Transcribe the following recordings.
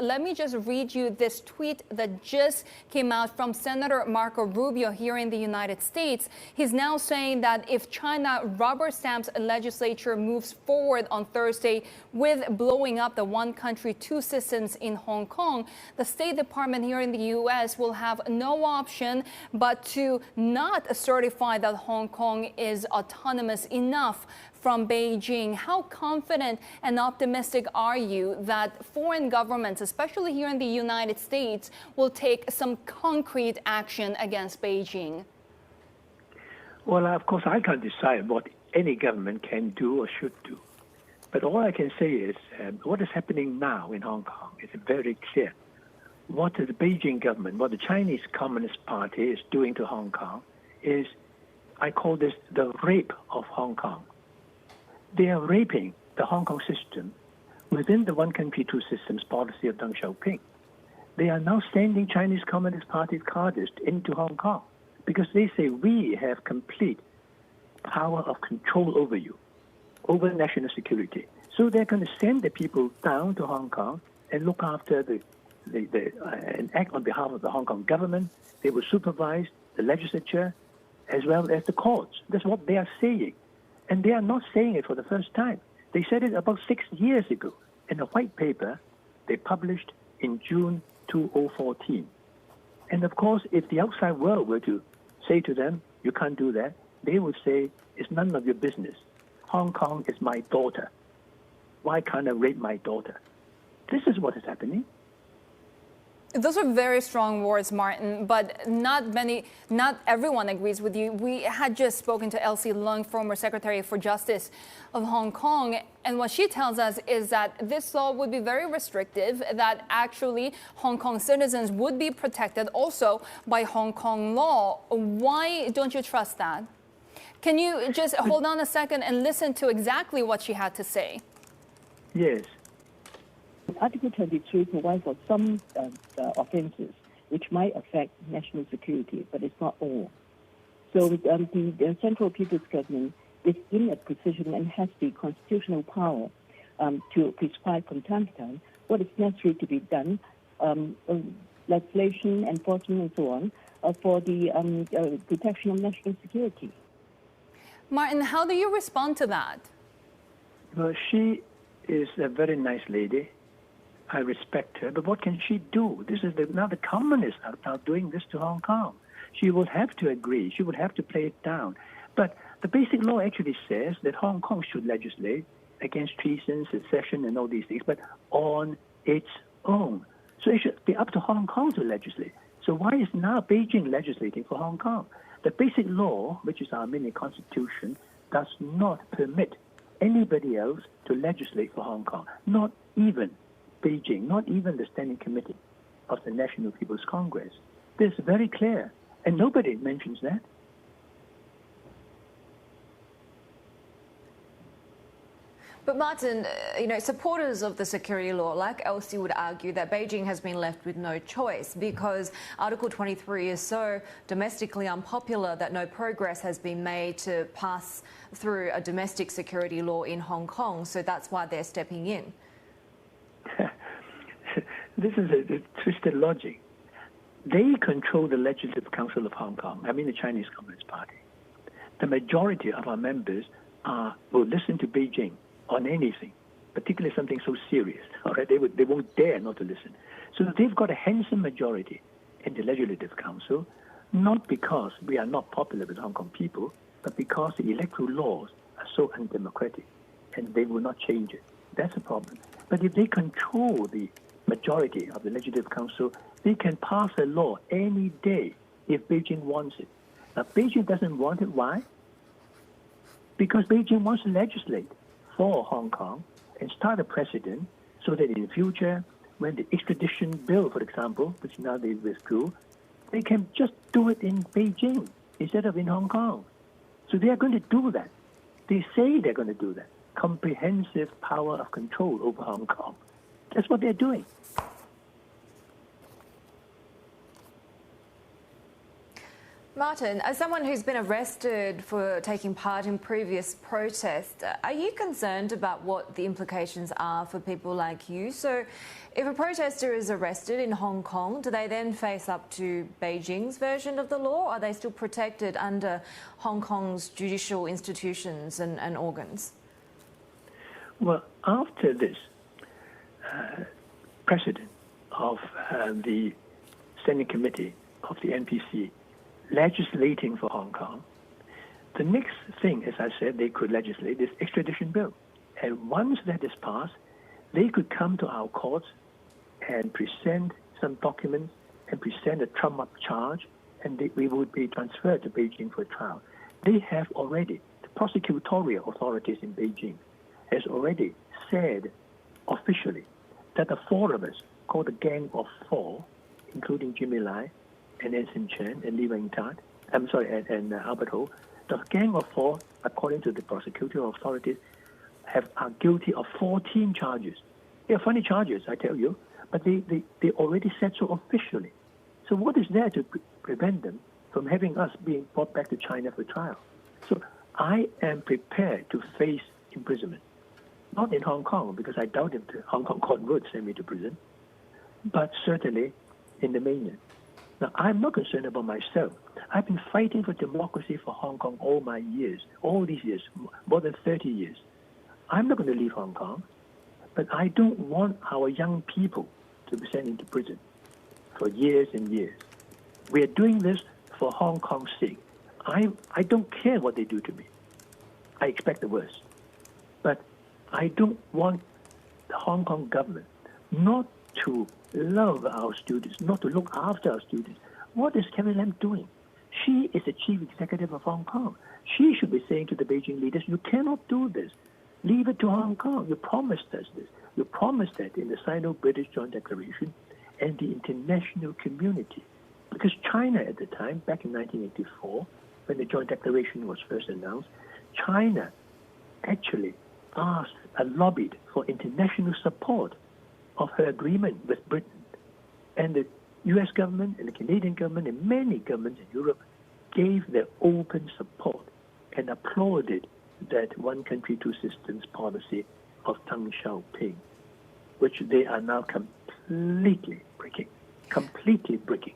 let me just read you this tweet that just came out from Senator Marco Rubio here in the United States. He's now saying that if China rubber stamps a legislature moves forward on Thursday with blowing up the one country, two systems in Hong Kong, the State Department here in the U.S. will have no option but to not certify that Hong Kong is autonomous enough from Beijing. How confident and optimistic are you that foreign governments, especially here in the United States, will take some concrete action against Beijing? Well, of course, I can't decide what any government can do or should do. But all I can say is what is happening now in Hong Kong is very clear. What the Beijing government, what the Chinese Communist Party is doing to Hong Kong is, I call this the rape of Hong Kong. They are raping the Hong Kong system within the one country, two systems policy of Deng Xiaoping. They are now sending Chinese Communist Party cadres into Hong Kong because they say we have complete power of control over you, over national security. So they're going to send the people down to Hong Kong and look after and act on behalf of the Hong Kong government. They will supervise the legislature as well as the courts. That's what they are saying. And they are not saying it for the first time. They said it about 6 years ago in a white paper they published in June 2014. And of course, if the outside world were to say to them, you can't do that, they would say, it's none of your business. Hong Kong is my daughter. Why can't I rape my daughter? This is what is happening. Those are very strong words, Martin, but not everyone agrees with you. We had just spoken to Elsie Leung, former Secretary for Justice of Hong Kong, and what she tells us is that this law would be very restrictive, that actually Hong Kong citizens would be protected also by Hong Kong law. Why don't you trust that? Can you just hold on a second and listen to exactly what she had to say? Yes. Article 23 provides for some offences which might affect national security, but it's not all. So the Central People's Government is in a position and has the constitutional power to prescribe from time to time what is necessary to be done, legislation, enforcement, and so on, for the protection of national security. Martin, how do you respond to that? Well, she is a very nice lady. I respect her, but what can she do? This is now the communists are now doing this to Hong Kong. She would have to agree. She would have to play it down. But the basic law actually says that Hong Kong should legislate against treason, secession, and all these things, but on its own. So it should be up to Hong Kong to legislate. So why is now Beijing legislating for Hong Kong? The basic law, which is our mini constitution, does not permit anybody else to legislate for Hong Kong, not even Beijing, not even the Standing Committee of the National People's Congress. This is very clear, and nobody mentions that. But Martin, supporters of the security law, like Elsie, would argue that Beijing has been left with no choice because Article 23 is so domestically unpopular that no progress has been made to pass through a domestic security law in Hong Kong. So that's why they're stepping in. This is a twisted logic. They control the Legislative Council of Hong Kong, the Chinese Communist Party. The majority of our members will listen to Beijing on anything, particularly something so serious. All right, they won't dare not to listen. So they've got a handsome majority in the Legislative Council, not because we are not popular with Hong Kong people, but because the electoral laws are so undemocratic, and they will not change it. That's a problem. But if they control the majority of the Legislative Council, they can pass a law any day if Beijing wants it. Now, Beijing doesn't want it. Why? Because Beijing wants to legislate for Hong Kong and start a precedent so that in the future, when the extradition bill, for example, which now they withdrew, they can just do it in Beijing instead of in Hong Kong. So they are going to do that. They say they're going to do that. Comprehensive power of control over Hong Kong. That's what they're doing. Martin, as someone who's been arrested for taking part in previous protests, are you concerned about what the implications are for people like you? So if a protester is arrested in Hong Kong, do they then face up to Beijing's version of the law? Are they still protected under Hong Kong's judicial institutions and organs? Well, after this precedent of the Standing Committee of the NPC legislating for Hong Kong, the next thing, as I said, they could legislate this extradition bill. And once that is passed, they could come to our courts and present some documents and present a trump-up charge, and we would be transferred to Beijing for trial. They have already, the prosecutorial authorities in Beijing has already said officially that the four of us, called the Gang of Four, including Jimmy Lai, and Anson Chan and Li Weng-Tat, and Albert Ho, the Gang of Four, according to the prosecutorial authorities, are guilty of 14 charges. They are funny charges, I tell you, but they already said so officially. So what is there to prevent them from having us being brought back to China for trial? So I am prepared to face imprisonment. Not in Hong Kong, because I doubt if the Hong Kong court would send me to prison, but certainly in the mainland. Now, I'm not concerned about myself. I've been fighting for democracy for Hong Kong all these years, more than 30 years. I'm not going to leave Hong Kong, but I don't want our young people to be sent into prison for years and years. We are doing this for Hong Kong's sake. I don't care what they do to me. I expect the worst. But I don't want the Hong Kong government not to love our students, not to look after our students. What is Carrie Lam doing? She is the chief executive of Hong Kong. She should be saying to the Beijing leaders, you cannot do this. Leave it to Hong Kong. You promised us this. You promised that in the Sino-British Joint Declaration and the international community. Because China at the time, back in 1984, when the Joint Declaration was first announced, China actually asked and lobbied for international support of her agreement with Britain. And the U.S. government and the Canadian government and many governments in Europe gave their open support and applauded that one country, two systems policy of Deng Xiaoping, which they are now completely breaking.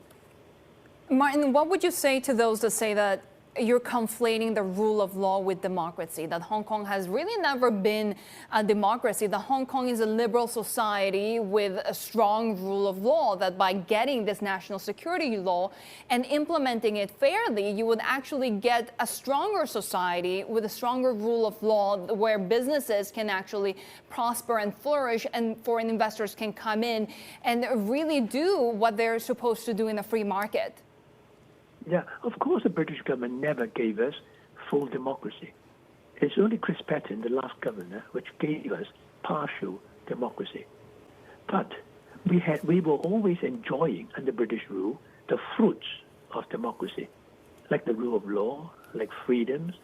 Martin, what would you say to those that say that you're conflating the rule of law with democracy, that Hong Kong has really never been a democracy, that Hong Kong is a liberal society with a strong rule of law, that by getting this national security law and implementing it fairly, you would actually get a stronger society with a stronger rule of law where businesses can actually prosper and flourish and foreign investors can come in and really do what they're supposed to do in a free market? Yeah, of course the British government never gave us full democracy. It's only Chris Patten, the last governor, which gave us partial democracy. But we were always enjoying, under British rule, the fruits of democracy, like the rule of law, like freedoms,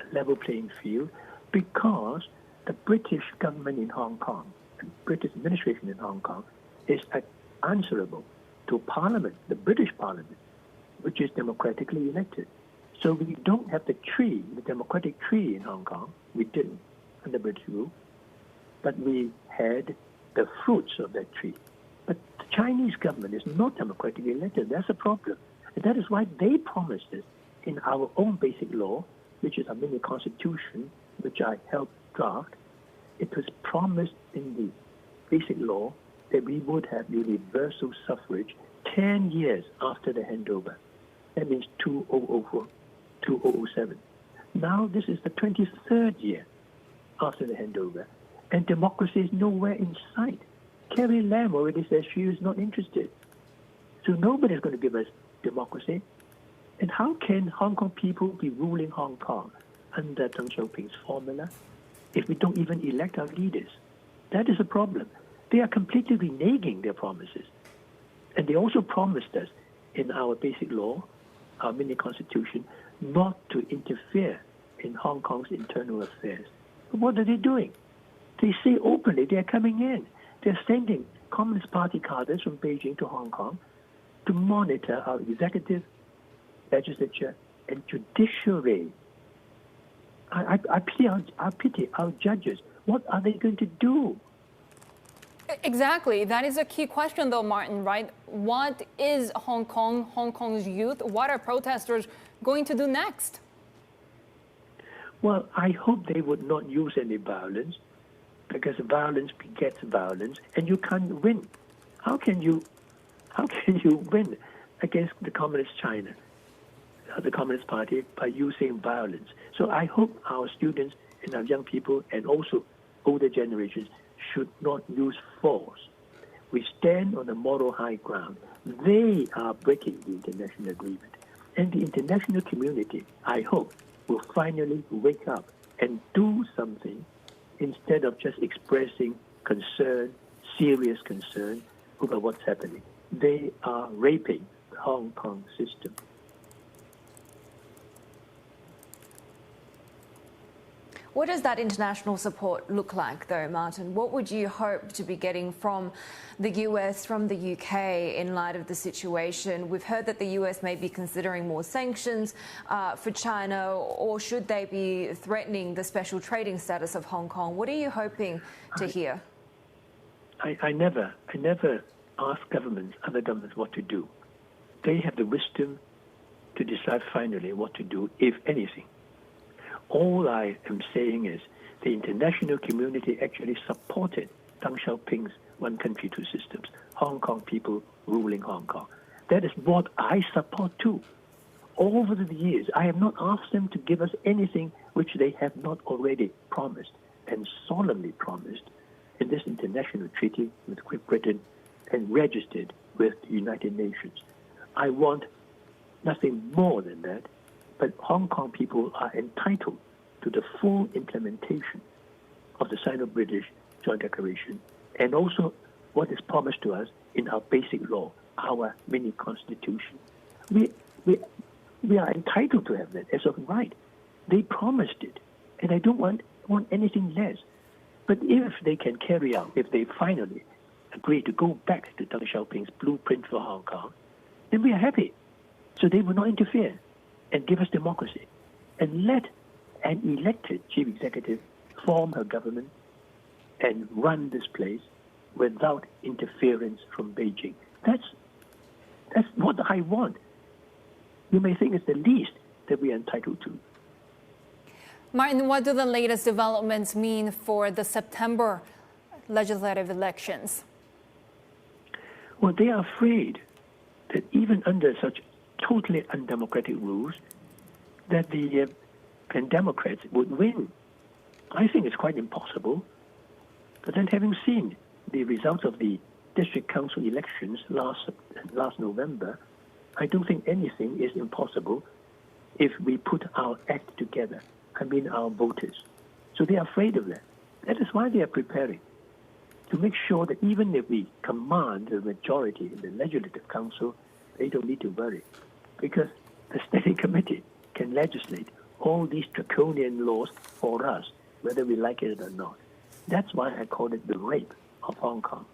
a level playing field, because the British government in Hong Kong, the British administration in Hong Kong, is answerable to Parliament, the British Parliament, which is democratically elected. So we don't have the democratic tree in Hong Kong. We didn't under British rule. But we had the fruits of that tree. But the Chinese government is not democratically elected. That's a problem. And that is why they promised us in our own basic law, which is a mini constitution, which I helped draft. It was promised in the basic law that we would have universal suffrage 10 years after the handover. That means 2004, 2007. Now this is the 23rd year after the handover, and democracy is nowhere in sight. Carrie Lam already says she is not interested. So nobody's going to give us democracy. And how can Hong Kong people be ruling Hong Kong under Deng Xiaoping's formula if we don't even elect our leaders? That is a problem. They are completely reneging their promises. And they also promised us in our basic law, our mini constitution, not to interfere in Hong Kong's internal affairs. But what are they doing? They say openly they are coming in. They're sending Communist Party cadres from Beijing to Hong Kong to monitor our executive, legislature, and judiciary. I pity our judges. What are they going to do? Exactly. That is a key question, though, Martin, right? What is Hong Kong's youth, what are protesters going to do next? Well, I hope they would not use any violence, because violence begets violence, and you can't win. How can you win against the Communist China, the Communist Party, by using violence? So I hope our students and our young people, and also older generations, should not use force. We stand on the moral high ground. They are breaking the international agreement. And the international community, I hope, will finally wake up and do something instead of just expressing concern, serious concern over what's happening. They are raping the Hong Kong system. What does that international support look like, though, Martin? What would you hope to be getting from the US, from the UK, in light of the situation? We've heard that the US may be considering more sanctions for China, or should they be threatening the special trading status of Hong Kong? What are you hoping to hear? I never ask other governments what to do. They have the wisdom to decide finally what to do, if anything. All I am saying is the international community actually supported Deng Xiaoping's one country, two systems, Hong Kong people ruling Hong Kong. That is what I support too. Over the years, I have not asked them to give us anything which they have not already promised and solemnly promised in this international treaty with Great Britain and registered with the United Nations. I want nothing more than that. But Hong Kong people are entitled to the full implementation of the Sino-British Joint Declaration, and also what is promised to us in our basic law, our mini constitution. We are entitled to have that as of right. They promised it, and I don't want anything less. But if they can carry out, if they finally agree to go back to Deng Xiaoping's blueprint for Hong Kong, then we are happy. So they will not interfere and give us democracy, and let an elected chief executive form her government and run this place without interference from Beijing. That's what I want. You may think it's the least that we are entitled to. Martin, what do the latest developments mean for the September legislative elections? Well, they are afraid that even under such totally undemocratic rules, that the Democrats would win. I think it's quite impossible. But then, having seen the results of the district council elections last November, I don't think anything is impossible if we put our act together. I mean, our voters. So they are afraid of that. That is why they are preparing to make sure that even if we command the majority in the Legislative Council, they don't need to worry, because the Standing Committee can legislate all these draconian laws for us, whether we like it or not. That's why I call it the rape of Hong Kong.